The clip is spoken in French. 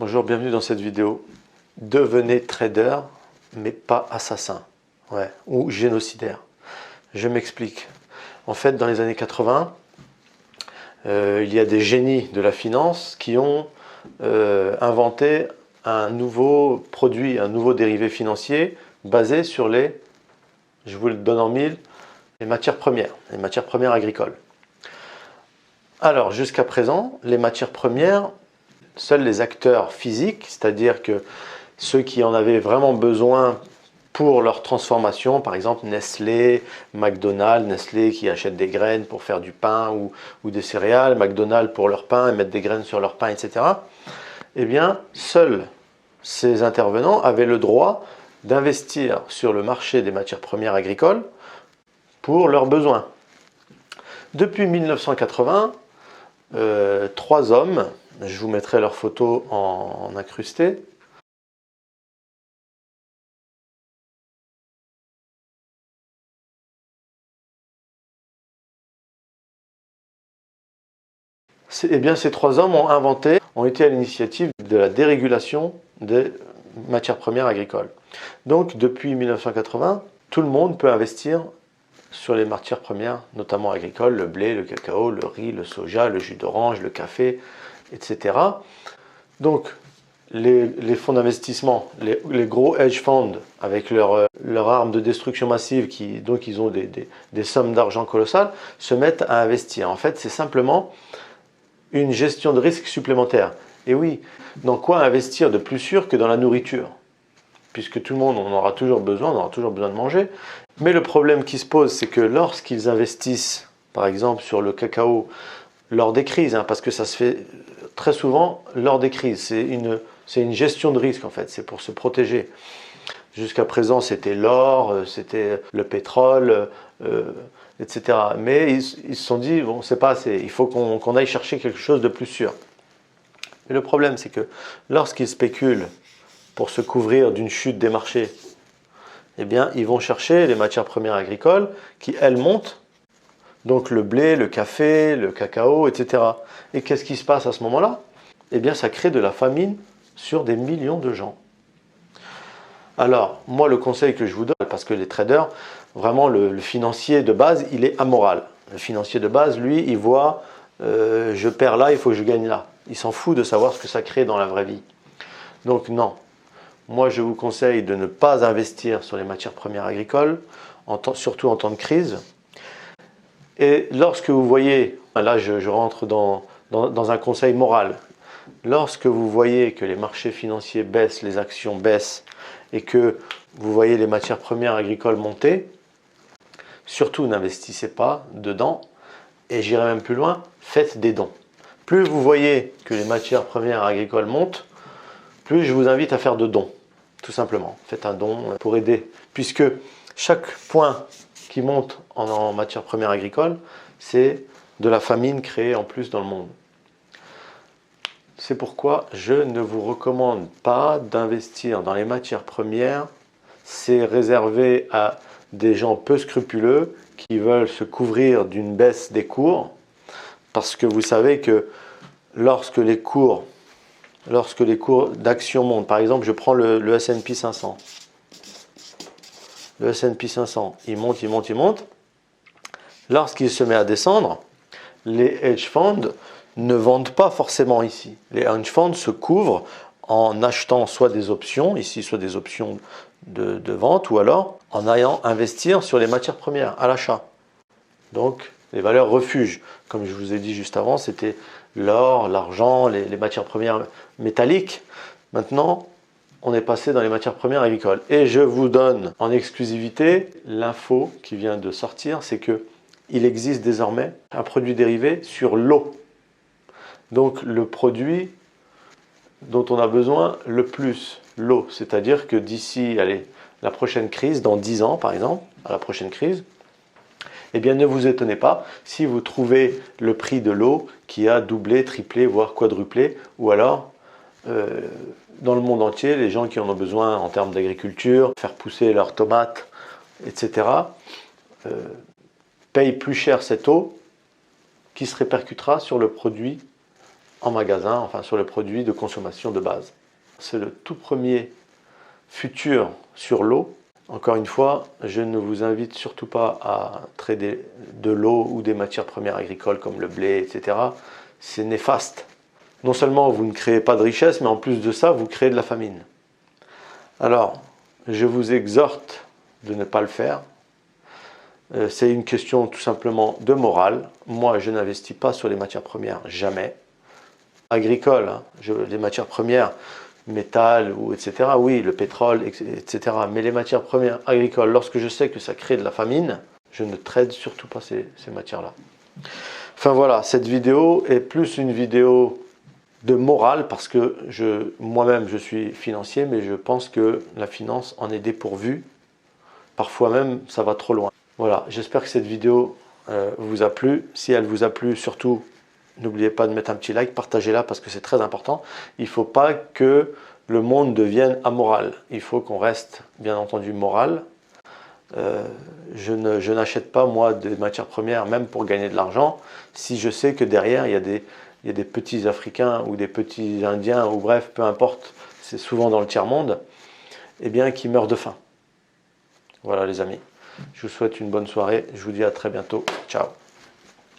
Bonjour, bienvenue dans cette vidéo. Devenez trader, mais pas assassin, ou génocidaire. Je m'explique. En fait, dans les années 80, il y a des génies de la finance qui ont inventé un nouveau produit, un nouveau dérivé financier basé sur je vous le donne en mille, les matières premières agricoles. Alors, jusqu'à présent, les matières premières, seuls les acteurs physiques, c'est-à-dire que ceux qui en avaient vraiment besoin pour leur transformation, par exemple Nestlé, McDonald's, Nestlé qui achète des graines pour faire du pain ou des céréales, McDonald's pour leur pain et mettre des graines sur leur pain, etc. Eh bien, seuls ces intervenants avaient le droit d'investir sur le marché des matières premières agricoles pour leurs besoins. Depuis 1980, trois hommes, je vous mettrai leurs photos en incrusté. Eh bien, ces trois hommes ont été à l'initiative de la dérégulation des matières premières agricoles. Donc, depuis 1980, tout le monde peut investir sur les matières premières, notamment agricoles, le blé, le cacao, le riz, le soja, le jus d'orange, le café, etc. Donc, les fonds d'investissement, les gros hedge funds, avec leur arme de destruction massive, donc ils ont des sommes d'argent colossales, se mettent à investir. En fait, c'est simplement une gestion de risque supplémentaire. Et oui, dans quoi investir de plus sûr que dans la nourriture? Puisque tout le monde on aura toujours besoin de manger. Mais le problème qui se pose, c'est que lorsqu'ils investissent, par exemple sur le cacao, lors des crises, parce que ça se fait très souvent lors des crises, c'est une gestion de risque en fait, c'est pour se protéger. Jusqu'à présent, c'était l'or, c'était le pétrole, etc. Mais ils se sont dit, bon, c'est pas assez, il faut qu'on aille chercher quelque chose de plus sûr. Mais le problème, c'est que lorsqu'ils spéculent pour se couvrir d'une chute des marchés, eh bien, ils vont chercher les matières premières agricoles qui, elles, montent. Donc le blé, le café, le cacao, etc. Et qu'est-ce qui se passe à ce moment-là? Eh bien, ça crée de la famine sur des millions de gens. Alors, moi, le conseil que je vous donne, parce que les traders, vraiment, le financier de base, il est amoral. Le financier de base, lui, il voit, je perds là, il faut que je gagne là. Il s'en fout de savoir ce que ça crée dans la vraie vie. Donc non, moi, je vous conseille de ne pas investir sur les matières premières agricoles, surtout en temps de crise. Et lorsque vous voyez, là je rentre dans un conseil moral, lorsque vous voyez que les marchés financiers baissent, les actions baissent, et que vous voyez les matières premières agricoles monter, surtout n'investissez pas dedans, et j'irai même plus loin, faites des dons. Plus vous voyez que les matières premières agricoles montent, plus je vous invite à faire de dons, tout simplement. Faites un don pour aider, puisque chaque point qui monte en matières premières agricoles, c'est de la famine créée en plus dans le monde. C'est pourquoi je ne vous recommande pas d'investir dans les matières premières. C'est réservé à des gens peu scrupuleux qui veulent se couvrir d'une baisse des cours, parce que vous savez que lorsque les cours d'actions montent, par exemple, je prends le S&P 500. Le S&P 500, il monte, il monte, il monte. Lorsqu'il se met à descendre, les hedge funds ne vendent pas forcément ici. Les hedge funds se couvrent en achetant soit des options, ici, soit des options de vente, ou alors en allant investir sur les matières premières à l'achat. Donc, les valeurs refuges, comme je vous ai dit juste avant, c'était l'or, l'argent, les matières premières métalliques. Maintenant, on est passé dans les matières premières agricoles. Et je vous donne en exclusivité l'info qui vient de sortir, c'est qu'il existe désormais un produit dérivé sur l'eau. Donc le produit dont on a besoin le plus, l'eau. C'est-à-dire que d'ici, la prochaine crise, dans 10 ans par exemple, à la prochaine crise, eh bien ne vous étonnez pas si vous trouvez le prix de l'eau qui a doublé, triplé, voire quadruplé, ou alors dans le monde entier, les gens qui en ont besoin en termes d'agriculture, faire pousser leurs tomates, etc., payent plus cher cette eau qui se répercutera sur le produit en magasin, enfin sur les produits de consommation de base. C'est le tout premier futur sur l'eau. Encore une fois, je ne vous invite surtout pas à trader de l'eau ou des matières premières agricoles comme le blé, etc. C'est néfaste. Non seulement vous ne créez pas de richesse, mais en plus de ça, vous créez de la famine. Alors, je vous exhorte de ne pas le faire. C'est une question tout simplement de morale. Moi, je n'investis pas sur les matières premières, jamais. Agricoles, hein, les matières premières, métal, ou etc. Oui, le pétrole, etc. Mais les matières premières agricoles, lorsque je sais que ça crée de la famine, je ne trade surtout pas ces matières-là. Enfin voilà, cette vidéo est plus une vidéo de morale parce que moi-même je suis financier, mais je pense que la finance en est dépourvue. Parfois même, ça va trop loin. Voilà, j'espère que cette vidéo vous a plu. Si elle vous a plu, surtout, n'oubliez pas de mettre un petit like, partagez-la parce que c'est très important. Il ne faut pas que le monde devienne amoral. Il faut qu'on reste, bien entendu, moral. Je n'achète pas, moi, des matières premières, même pour gagner de l'argent, si je sais que derrière, il y a des petits Africains ou des petits Indiens, ou bref, peu importe, c'est souvent dans le tiers-monde, eh bien, qui meurent de faim. Voilà, les amis. Je vous souhaite une bonne soirée. Je vous dis à très bientôt. Ciao.